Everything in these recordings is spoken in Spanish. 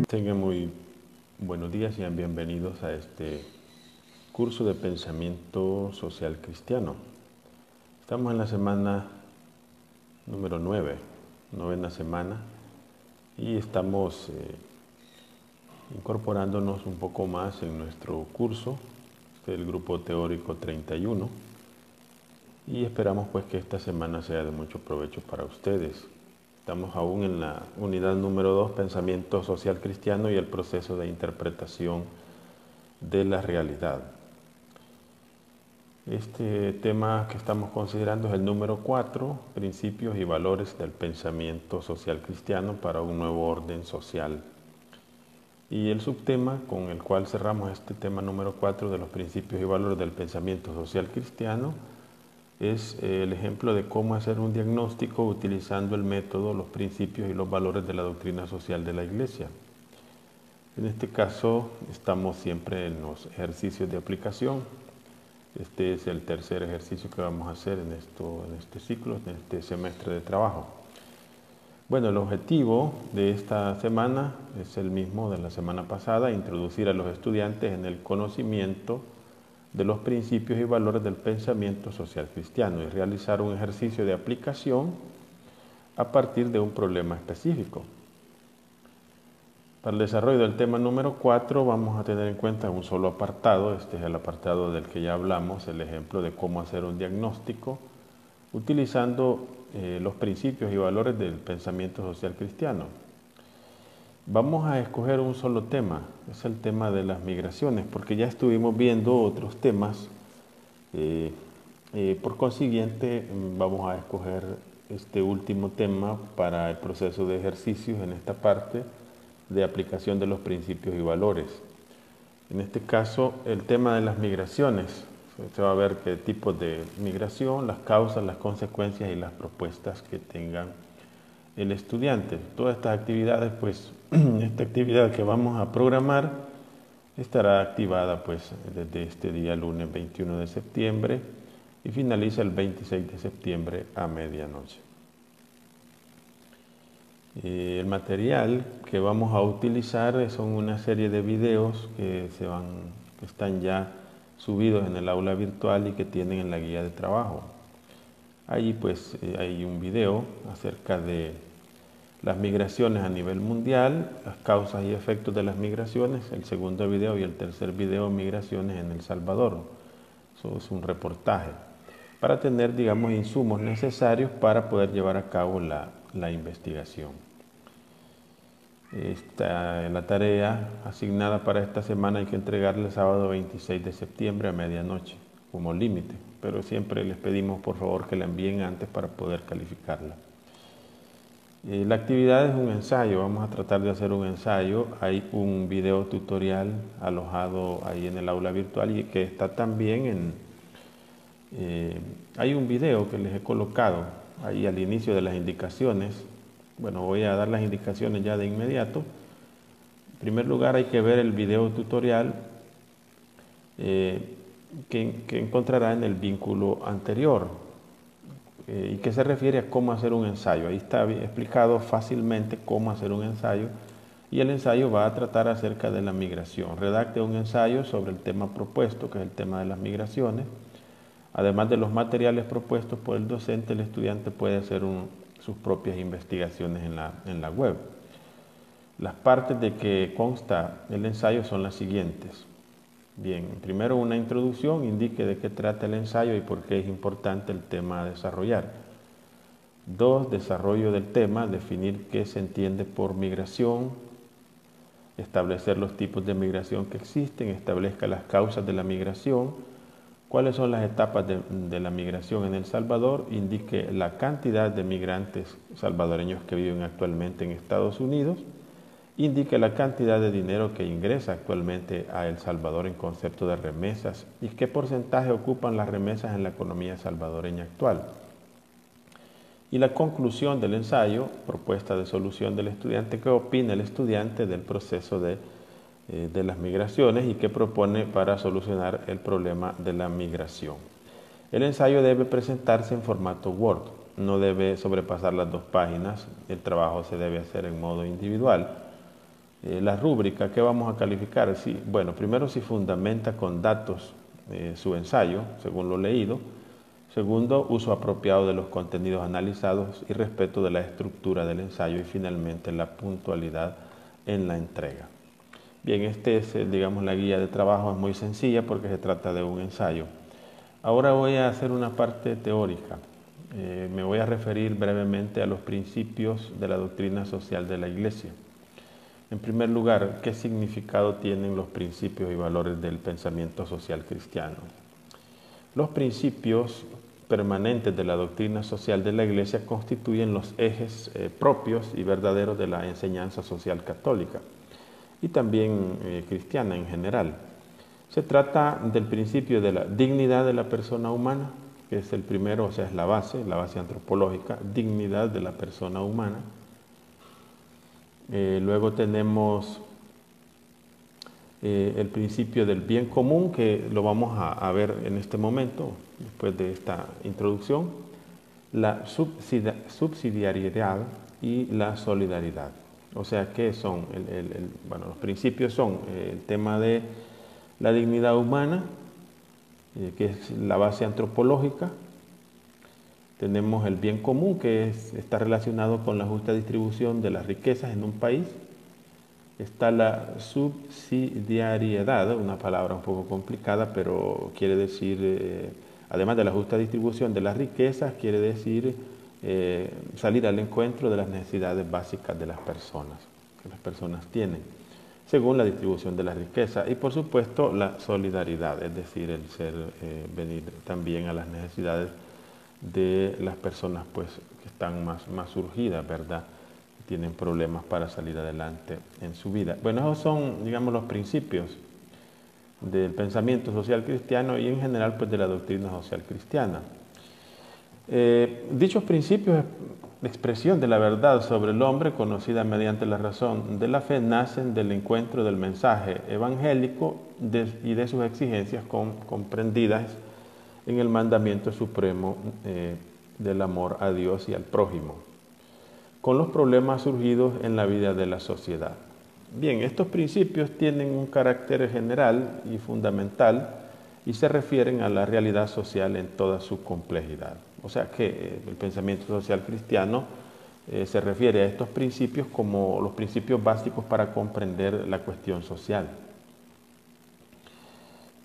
Tengan muy buenos días y sean bienvenidos a este curso de pensamiento social cristiano. Estamos en la semana número 9, novena semana, y estamos incorporándonos un poco más en nuestro curso, el grupo teórico 31, y esperamos pues que esta semana sea de mucho provecho para ustedes. Estamos aún en la unidad número 2, pensamiento social cristiano y el proceso de interpretación de la realidad. Este tema que estamos considerando es el número 4, principios y valores del pensamiento social cristiano para un nuevo orden social. Y el subtema con el cual cerramos este tema número 4 de los principios y valores del pensamiento social cristiano es el ejemplo de cómo hacer un diagnóstico utilizando el método, los principios y los valores de la doctrina social de la Iglesia. En este caso estamos siempre en los ejercicios de aplicación. Este es el tercer ejercicio que vamos a hacer en este ciclo, en este semestre de trabajo. Bueno, el objetivo de esta semana es el mismo de la semana pasada: introducir a los estudiantes en el conocimiento de los principios y valores del pensamiento social cristiano y realizar un ejercicio de aplicación a partir de un problema específico. Para el desarrollo del tema número 4 vamos a tener en cuenta un solo apartado. Este es el apartado del que ya hablamos, el ejemplo de cómo hacer un diagnóstico utilizando los principios y valores del pensamiento social cristiano. Vamos a escoger un solo tema, es el tema de las migraciones, porque ya estuvimos viendo otros temas. Por consiguiente, vamos a escoger este último tema para el proceso de ejercicios en esta parte de aplicación de los principios y valores. En este caso, el tema de las migraciones. Se va a ver qué tipos de migración, las causas, las consecuencias y las propuestas que tengan el estudiante. Todas estas actividades, pues, esta actividad que vamos a programar estará activada pues desde este día lunes 21 de septiembre y finaliza el 26 de septiembre a medianoche. El material que vamos a utilizar son una serie de videos que están ya subidos en el aula virtual y que tienen en la guía de trabajo. Allí pues hay un video acerca de las migraciones a nivel mundial, las causas y efectos de las migraciones, el segundo video, y el tercer video, migraciones en El Salvador. Eso es un reportaje para tener, digamos, insumos necesarios para poder llevar a cabo la investigación. La tarea asignada para esta semana hay que entregarla el sábado 26 de septiembre a medianoche como límite, pero siempre les pedimos por favor que la envíen antes para poder calificarla. La actividad es un ensayo, vamos a tratar de hacer un ensayo. Hay un video tutorial alojado ahí en el aula virtual y que está también hay un video que les he colocado ahí al inicio de las indicaciones. Bueno, voy a dar las indicaciones ya de inmediato. En primer lugar hay que ver el video tutorial que encontrará en el vínculo anterior. Y que se refiere a cómo hacer un ensayo. Ahí está explicado fácilmente cómo hacer un ensayo, y el ensayo va a tratar acerca de la migración. Redacte un ensayo sobre el tema propuesto, que es el tema de las migraciones. Además de los materiales propuestos por el docente, el estudiante puede hacer sus propias investigaciones en la web. Las partes de que consta el ensayo son las siguientes. Bien, primero una introducción, indique de qué trata el ensayo y por qué es importante el tema a desarrollar. 2, desarrollo del tema, definir qué se entiende por migración, establecer los tipos de migración que existen, establezca las causas de la migración, cuáles son las etapas de la migración en El Salvador, indique la cantidad de migrantes salvadoreños que viven actualmente en Estados Unidos, indique la cantidad de dinero que ingresa actualmente a El Salvador en concepto de remesas y qué porcentaje ocupan las remesas en la economía salvadoreña actual. Y la conclusión del ensayo, propuesta de solución del estudiante, qué opina el estudiante del proceso de las migraciones y qué propone para solucionar el problema de la migración. El ensayo debe presentarse en formato Word. no debe sobrepasar las 2 páginas, el trabajo se debe hacer en modo individual. La rúbrica, ¿qué vamos a calificar? Sí, bueno, primero si fundamenta con datos su ensayo, según lo leído. Segundo, uso apropiado de los contenidos analizados y respeto de la estructura del ensayo. Y finalmente, la puntualidad en la entrega. Bien, digamos, la guía de trabajo es muy sencilla porque se trata de un ensayo. Ahora voy a hacer una parte teórica. Me voy a referir brevemente a los principios de la doctrina social de la Iglesia. En primer lugar, ¿qué significado tienen los principios y valores del pensamiento social cristiano? Los principios permanentes de la doctrina social de la Iglesia constituyen los ejes propios y verdaderos de la enseñanza social católica y también cristiana en general. Se trata del principio de la dignidad de la persona humana, que es el primero, o sea, es la base antropológica, dignidad de la persona humana. Luego tenemos el principio del bien común, que lo vamos a ver en este momento, después de esta introducción, la subsidiariedad y la solidaridad. O sea, ¿qué son? Bueno, los principios son el tema de la dignidad humana, que es la base antropológica. Tenemos el bien común, que está relacionado con la justa distribución de las riquezas en un país. Está la subsidiariedad, una palabra un poco complicada, pero quiere decir, además de la justa distribución de las riquezas, quiere decir salir al encuentro de las necesidades básicas de las personas, que las personas tienen, según la distribución de la riqueza. Y por supuesto la solidaridad, es decir, el venir también a las necesidades de las personas pues, que están más surgidas, ¿verdad? Tienen problemas para salir adelante en su vida. Bueno, esos son, digamos, los principios del pensamiento social cristiano y en general pues de la doctrina social cristiana. Dichos principios de expresión de la verdad sobre el hombre, conocida mediante la razón de la fe, nacen del encuentro del mensaje evangélico y de sus exigencias comprendidas en el mandamiento supremo del amor a Dios y al prójimo, con los problemas surgidos en la vida de la sociedad. Bien, estos principios tienen un carácter general y fundamental y se refieren a la realidad social en toda su complejidad. O sea que el pensamiento social cristiano se refiere a estos principios como los principios básicos para comprender la cuestión social.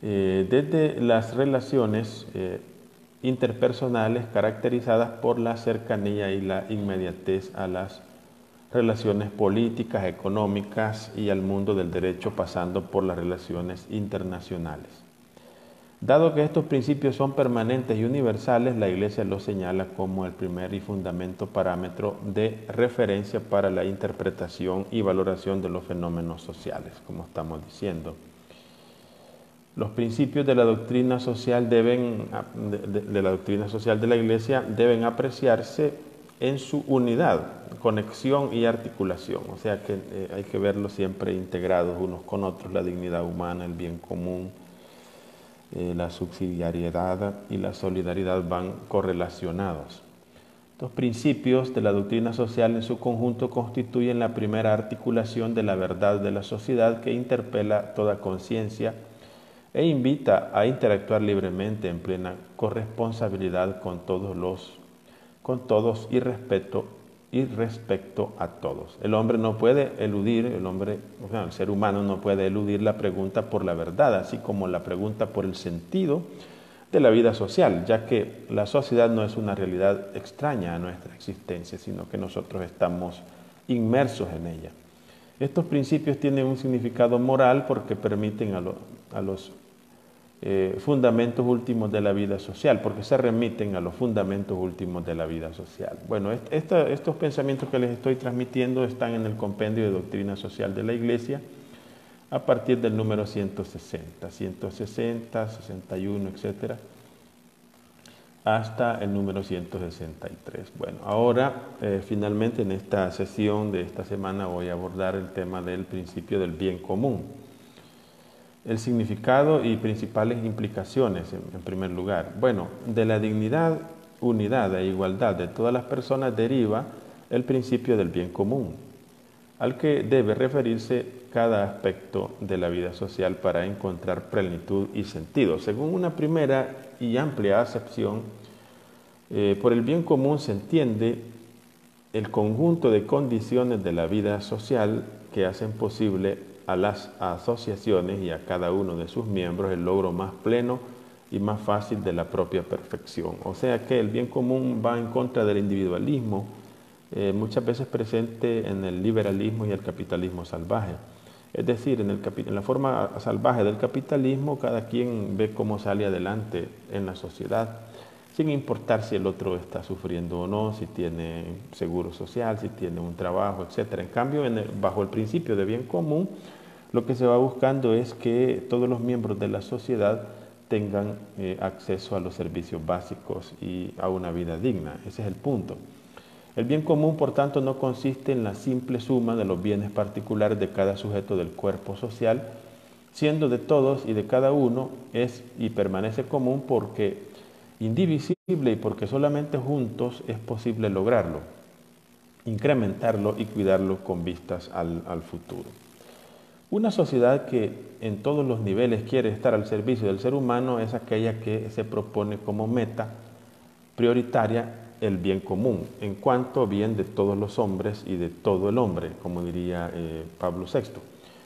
Desde las relaciones interpersonales caracterizadas por la cercanía y la inmediatez a las relaciones políticas, económicas y al mundo del derecho, pasando por las relaciones internacionales. Dado que estos principios son permanentes y universales, la Iglesia los señala como el primer y fundamental parámetro de referencia para la interpretación y valoración de los fenómenos sociales, como estamos diciendo. Los principios de la doctrina social de la doctrina social de la Iglesia deben apreciarse en su unidad, conexión y articulación. O sea que hay que verlos siempre integrados unos con otros, la dignidad humana, el bien común, la subsidiariedad y la solidaridad van correlacionados. Estos principios de la doctrina social en su conjunto constituyen la primera articulación de la verdad de la sociedad que interpela toda conciencia e invita a interactuar libremente en plena corresponsabilidad con todos y respecto a todos. El hombre no puede eludir, el ser humano no puede eludir la pregunta por la verdad, así como la pregunta por el sentido de la vida social, ya que la sociedad no es una realidad extraña a nuestra existencia, sino que nosotros estamos inmersos en ella. Estos principios tienen un significado moral porque permiten a los fundamentos últimos de la vida social, porque se remiten a los fundamentos últimos de la vida social. Bueno, estos pensamientos que les estoy transmitiendo están en el Compendio de Doctrina Social de la Iglesia a partir del número 160, 61, etcétera, hasta el número 163. Bueno, ahora finalmente en esta sesión de esta semana voy a abordar el tema del principio del bien común. El significado y principales implicaciones, en primer lugar. Bueno, de la dignidad unidad e igualdad de todas las personas deriva el principio del bien común, al que debe referirse cada aspecto de la vida social para encontrar plenitud y sentido. Según una primera y amplia acepción, por el bien común se entiende el conjunto de condiciones de la vida social que hacen posible a las asociaciones y a cada uno de sus miembros el logro más pleno y más fácil de la propia perfección. O sea que el bien común va en contra del individualismo, muchas veces presente en el liberalismo y el capitalismo salvaje. Es decir, en la forma salvaje del capitalismo, cada quien ve cómo sale adelante en la sociedad, sin importar si el otro está sufriendo o no, si tiene seguro social, si tiene un trabajo, etc. En cambio, bajo el principio de bien común, lo que se va buscando es que todos los miembros de la sociedad tengan acceso a los servicios básicos y a una vida digna. Ese es el punto. El bien común, por tanto, no consiste en la simple suma de los bienes particulares de cada sujeto del cuerpo social, siendo de todos y de cada uno es y permanece común porque indivisible y porque solamente juntos es posible lograrlo, incrementarlo y cuidarlo con vistas al futuro. Una sociedad que en todos los niveles quiere estar al servicio del ser humano es aquella que se propone como meta prioritaria el bien común, en cuanto bien de todos los hombres y de todo el hombre, como diría Pablo VI.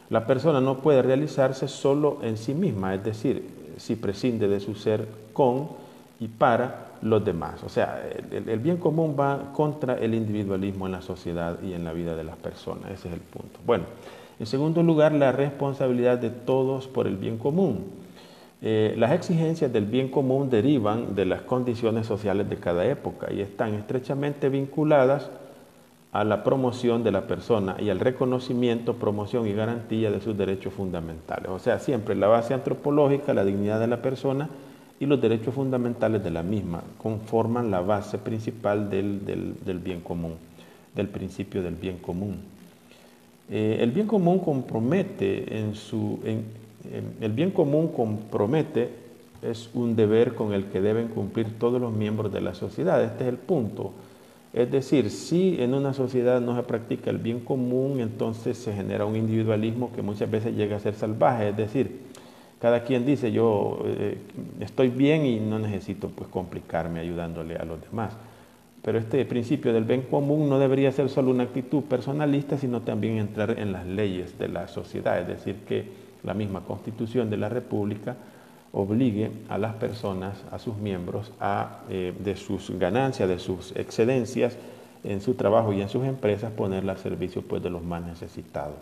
La persona no puede realizarse solo en sí misma, es decir, si prescinde de su ser con y para los demás. O sea, el bien común va contra el individualismo en la sociedad y en la vida de las personas. Ese es el punto. Bueno, en segundo lugar, la responsabilidad de todos por el bien común. Las exigencias del bien común derivan de las condiciones sociales de cada época y están estrechamente vinculadas a la promoción de la persona y al reconocimiento, promoción y garantía de sus derechos fundamentales. O sea, siempre la base antropológica, la dignidad de la persona y los derechos fundamentales de la misma conforman la base principal del bien común, del principio del bien común. El bien común compromete el bien común compromete es un deber con el que deben cumplir todos los miembros de la sociedad. Este es el punto. Es decir, si en una sociedad no se practica el bien común, entonces se genera un individualismo que muchas veces llega a ser salvaje. Es decir, cada quien dice, yo estoy bien y no necesito pues complicarme ayudándole a los demás. Pero este principio del bien común no debería ser solo una actitud personalista, sino también entrar en las leyes de la sociedad. Es decir, que la misma Constitución de la República obligue a las personas, a sus miembros, de sus ganancias, de sus excedencias en su trabajo y en sus empresas, ponerla al servicio pues, de los más necesitados.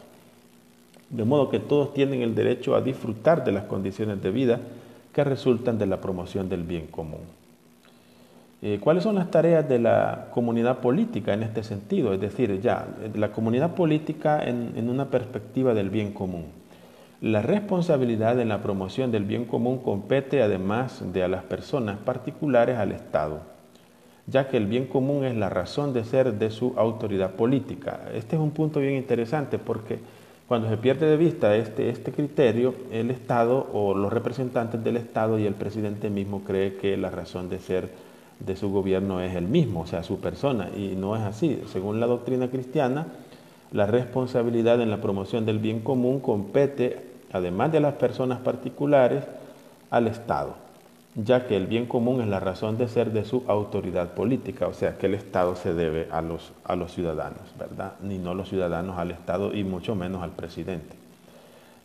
De modo que todos tienen el derecho a disfrutar de las condiciones de vida que resultan de la promoción del bien común. ¿Cuáles son las tareas de la comunidad política en este sentido? Es decir, la comunidad política en una perspectiva del bien común. La responsabilidad en la promoción del bien común compete, además de a las personas particulares, al Estado, ya que el bien común es la razón de ser de su autoridad política. Este es un punto bien interesante porque cuando se pierde de vista este criterio, el Estado o los representantes del Estado y el presidente mismo cree que la razón de ser de su gobierno es el mismo, o sea, su persona, y no es así. Según la doctrina cristiana, la responsabilidad en la promoción del bien común compete, además de las personas particulares, al Estado, ya que el bien común es la razón de ser de su autoridad política, o sea que el Estado se debe a los ciudadanos, ¿verdad? Ni no los ciudadanos al Estado y mucho menos al presidente.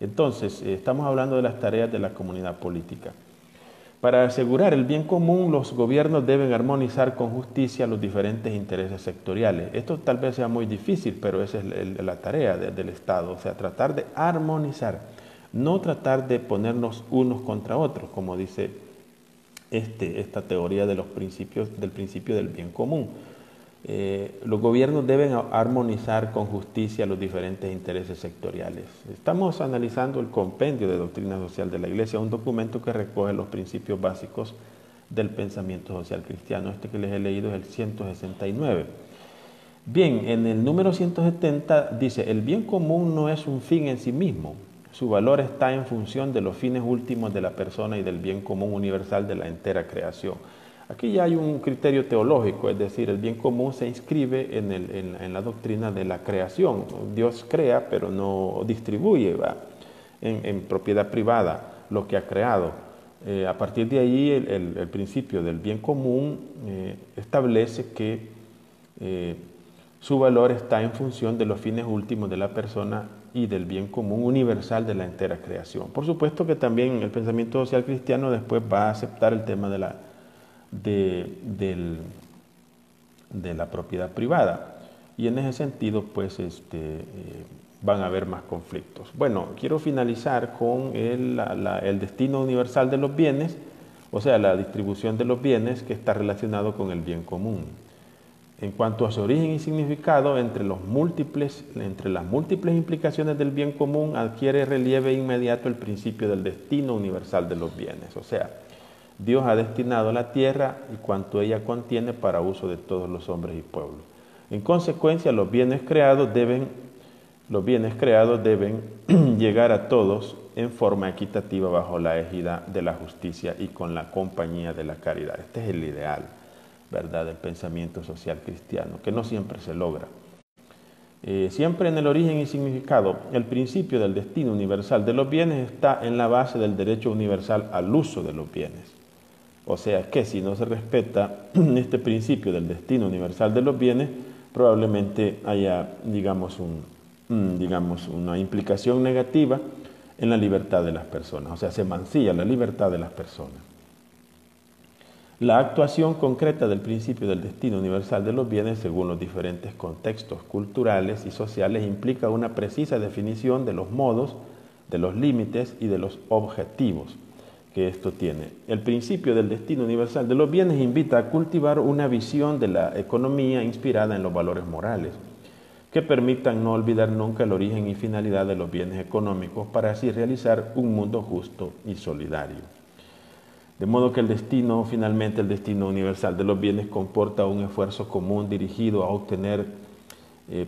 Entonces, estamos hablando de las tareas de la comunidad política. Para asegurar el bien común, los gobiernos deben armonizar con justicia los diferentes intereses sectoriales. Esto tal vez sea muy difícil, pero esa es la tarea del Estado, o sea, tratar de armonizar, no tratar de ponernos unos contra otros, como dice esta teoría de del principio del bien común. Los gobiernos deben armonizar con justicia los diferentes intereses sectoriales. Estamos analizando el compendio de doctrina social de la Iglesia, un documento que recoge los principios básicos del pensamiento social cristiano. Este que les he leído es el 169. Bien, en el número 170 dice, el bien común no es un fin en sí mismo. Su valor está en función de los fines últimos de la persona y del bien común universal de la entera creación. Aquí ya hay un criterio teológico, es decir, el bien común se inscribe en la doctrina de la creación. Dios crea, pero no distribuye en propiedad privada lo que ha creado. A partir de ahí, el principio del bien común establece que su valor está en función de los fines últimos de la persona y del bien común universal de la entera creación. Por supuesto que también el pensamiento social cristiano después va a aceptar el tema de la propiedad privada, y en ese sentido pues van a haber más conflictos. Bueno, quiero finalizar con el destino universal de los bienes, o sea, la distribución de los bienes, que está relacionado con el bien común. En cuanto a su origen y significado, entre las múltiples implicaciones del bien común adquiere relieve inmediato el principio del destino universal de los bienes. O sea, Dios ha destinado la tierra y cuanto ella contiene para uso de todos los hombres y pueblos. En consecuencia, los bienes creados deben llegar a todos en forma equitativa bajo la égida de la justicia y con la compañía de la caridad. Este es el ideal, ¿verdad?, del pensamiento social cristiano, que no siempre se logra. Siempre en el origen y significado, el principio del destino universal de los bienes está en la base del derecho universal al uso de los bienes. O sea que si no se respeta este principio del destino universal de los bienes, probablemente haya, digamos, una implicación negativa en la libertad de las personas. O sea, se mancilla la libertad de las personas. La actuación concreta del principio del destino universal de los bienes, según los diferentes contextos culturales y sociales, implica una precisa definición de los modos, de los límites y de los objetivos que esto tiene. El principio del destino universal de los bienes invita a cultivar una visión de la economía inspirada en los valores morales, que permitan no olvidar nunca el origen y finalidad de los bienes económicos para así realizar un mundo justo y solidario. De modo que finalmente el destino universal de los bienes comporta un esfuerzo común dirigido a obtener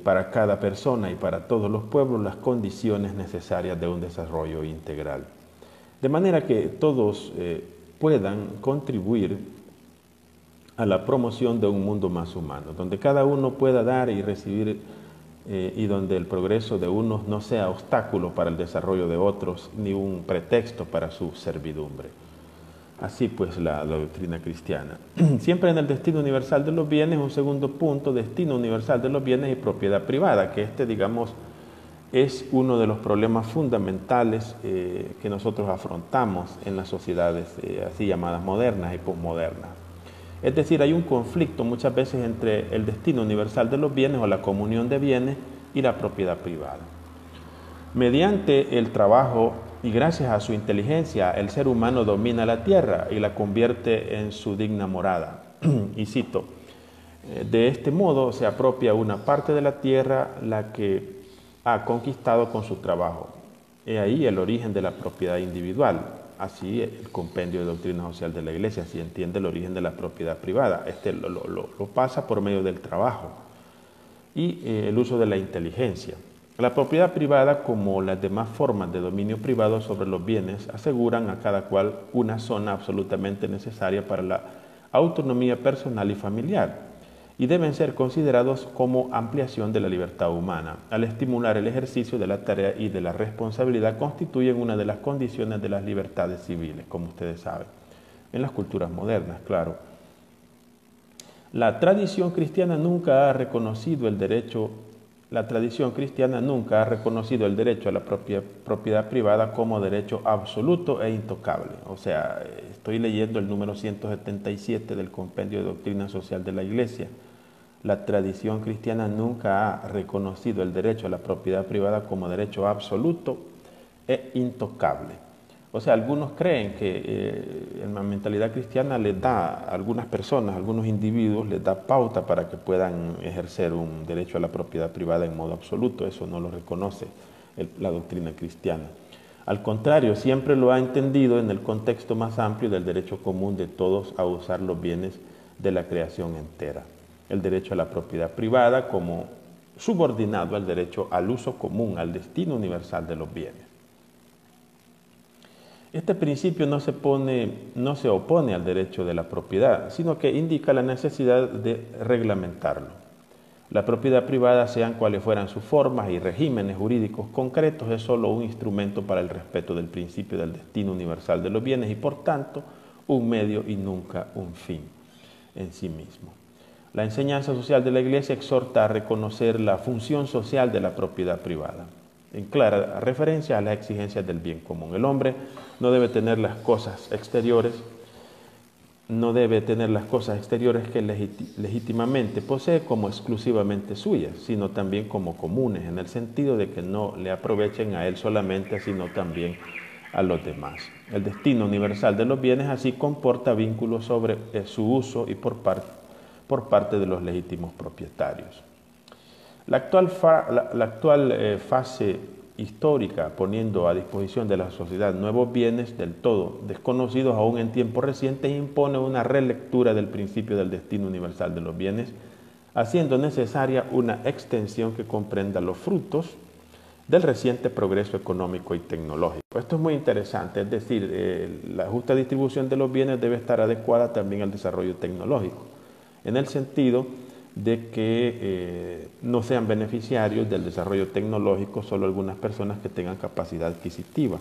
para cada persona y para todos los pueblos las condiciones necesarias de un desarrollo integral. De manera que todos puedan contribuir a la promoción de un mundo más humano, donde cada uno pueda dar y recibir y donde el progreso de unos no sea obstáculo para el desarrollo de otros ni un pretexto para su servidumbre. Así pues la doctrina cristiana. Siempre en el destino universal de los bienes, un segundo punto, destino universal de los bienes y propiedad privada, que digamos, es uno de los problemas fundamentales que nosotros afrontamos en las sociedades así llamadas modernas y posmodernas. Es decir, hay un conflicto muchas veces entre el destino universal de los bienes o la comunión de bienes y la propiedad privada. Mediante el trabajo y gracias a su inteligencia, el ser humano domina la tierra y la convierte en su digna morada. Y cito, de este modo se apropia una parte de la tierra la que ha conquistado con su trabajo. He ahí el origen de la propiedad individual. Así el compendio de doctrina social de la Iglesia, si entiende el origen de la propiedad privada. Lo pasa por medio del trabajo y el uso de la inteligencia. La propiedad privada, como las demás formas de dominio privado sobre los bienes, aseguran a cada cual una zona absolutamente necesaria para la autonomía personal y familiar, y deben ser considerados como ampliación de la libertad humana. Al estimular el ejercicio de la tarea y de la responsabilidad, constituyen una de las condiciones de las libertades civiles, como ustedes saben, en las culturas modernas, claro. La tradición cristiana nunca ha reconocido el derecho a la propiedad privada como derecho absoluto e intocable. O sea, estoy leyendo el número 177 del Compendio de Doctrina Social de la Iglesia. La tradición cristiana nunca ha reconocido el derecho a la propiedad privada como derecho absoluto e intocable. O sea, algunos creen que en la mentalidad cristiana les da a algunas personas, a algunos individuos, les da pauta para que puedan ejercer un derecho a la propiedad privada en modo absoluto. Eso no lo reconoce la doctrina cristiana. Al contrario, siempre lo ha entendido en el contexto más amplio del derecho común de todos a usar los bienes de la creación entera. El derecho a la propiedad privada como subordinado al derecho al uso común, al destino universal de los bienes. Este principio no se opone al derecho de la propiedad, sino que indica la necesidad de reglamentarlo. La propiedad privada, sean cuales fueran sus formas y regímenes jurídicos concretos, es solo un instrumento para el respeto del principio del destino universal de los bienes y, por tanto, un medio y nunca un fin en sí mismo. La enseñanza social de la Iglesia exhorta a reconocer la función social de la propiedad privada, en clara referencia a las exigencias del bien común. El hombre no debe tener las cosas exteriores, que legítimamente posee como exclusivamente suyas, sino también como comunes, en el sentido de que no le aprovechen a él solamente, sino también a los demás. El destino universal de los bienes así comporta vínculos sobre su uso y por parte de los legítimos propietarios. La actual fase histórica, poniendo a disposición de la sociedad nuevos bienes del todo desconocidos aún en tiempos recientes, impone una relectura del principio del destino universal de los bienes, haciendo necesaria una extensión que comprenda los frutos del reciente progreso económico y tecnológico. Esto es muy interesante, es decir, la justa distribución de los bienes debe estar adecuada también al desarrollo tecnológico, en el sentido de que no sean beneficiarios del desarrollo tecnológico solo algunas personas que tengan capacidad adquisitiva,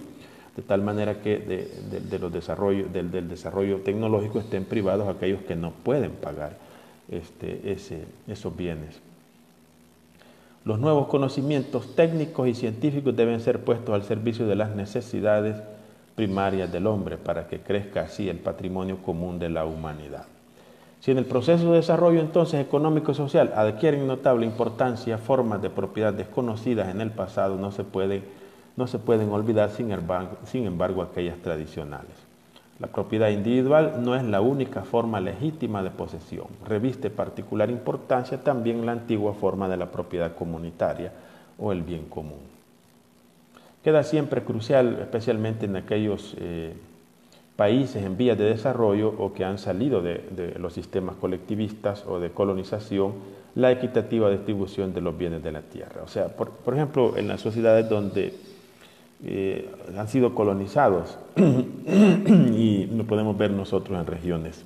de tal manera que del desarrollo tecnológico estén privados aquellos que no pueden pagar esos bienes. Los nuevos conocimientos técnicos y científicos deben ser puestos al servicio de las necesidades primarias del hombre para que crezca así el patrimonio común de la humanidad. Si en el proceso de desarrollo entonces económico y social adquieren notable importancia formas de propiedad desconocidas en el pasado, no se pueden olvidar sin embargo aquellas tradicionales. La propiedad individual no es la única forma legítima de posesión. Reviste particular importancia también la antigua forma de la propiedad comunitaria o el bien común. Queda siempre crucial, especialmente en aquellos países en vías de desarrollo o que han salido de los sistemas colectivistas o de colonización, la equitativa distribución de los bienes de la tierra. O sea, por ejemplo, en las sociedades donde han sido colonizados y lo podemos ver nosotros en regiones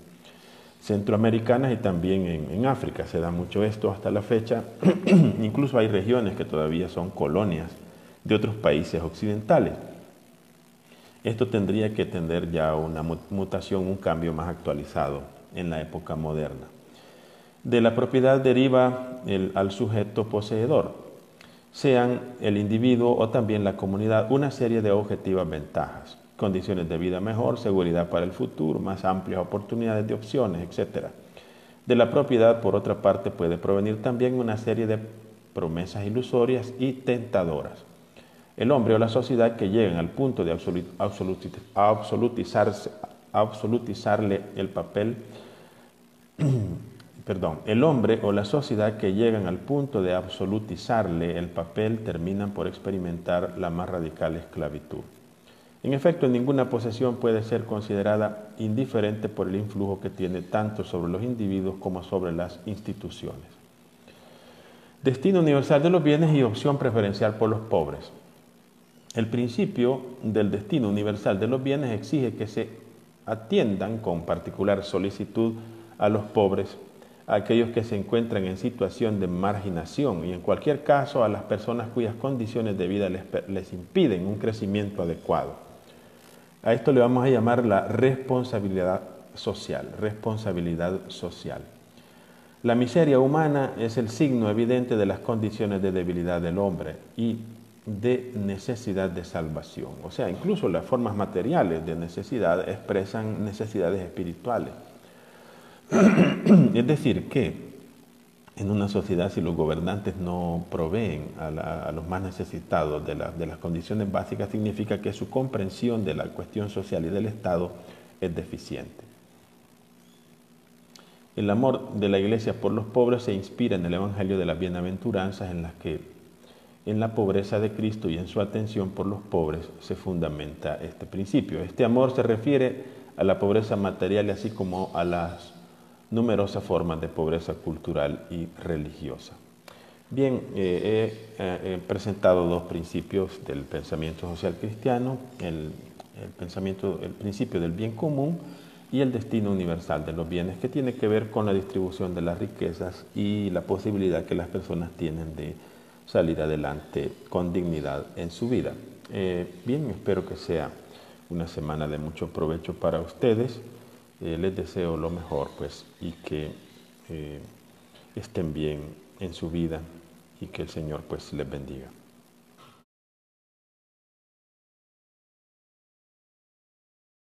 centroamericanas y también en África, se da mucho esto hasta la fecha. Incluso hay regiones que todavía son colonias de otros países occidentales. Esto tendría que tener ya una mutación, un cambio más actualizado en la época moderna. De la propiedad deriva al sujeto poseedor, sean el individuo o también la comunidad, una serie de objetivas ventajas, condiciones de vida mejor, seguridad para el futuro, más amplias oportunidades de opciones, etc. De la propiedad, por otra parte, puede provenir también una serie de promesas ilusorias y tentadoras. El hombre o la sociedad que llegan al punto de absolutizarle el papel, el hombre o la sociedad que llegan al punto de absolutizarle el papel terminan por experimentar la más radical esclavitud. En efecto, ninguna posesión puede ser considerada indiferente por el influjo que tiene tanto sobre los individuos como sobre las instituciones. Destino universal de los bienes y opción preferencial por los pobres. El principio del destino universal de los bienes exige que se atiendan con particular solicitud a los pobres, a aquellos que se encuentran en situación de marginación y en cualquier caso a las personas cuyas condiciones de vida les impiden un crecimiento adecuado. A esto le vamos a llamar la responsabilidad social. La miseria humana es el signo evidente de las condiciones de debilidad del hombre y de necesidad de salvación. O sea, incluso las formas materiales de necesidad expresan necesidades espirituales. Es decir, que en una sociedad, si los gobernantes no proveen a los más necesitados de las condiciones básicas, significa que su comprensión de la cuestión social y del Estado es deficiente. El amor de la Iglesia por los pobres se inspira en el Evangelio de las Bienaventuranzas, en las que en la pobreza de Cristo y en su atención por los pobres se fundamenta este principio. Este amor se refiere a la pobreza material así como a las numerosas formas de pobreza cultural y religiosa. Bien, he presentado dos principios del pensamiento social cristiano, el el pensamiento, el principio del bien común y el destino universal de los bienes, que tiene que ver con la distribución de las riquezas y la posibilidad que las personas tienen de salir adelante con dignidad en su vida. Bien, espero que sea una semana de mucho provecho para ustedes. Les deseo lo mejor, pues, y que estén bien en su vida y que el Señor, pues, les bendiga.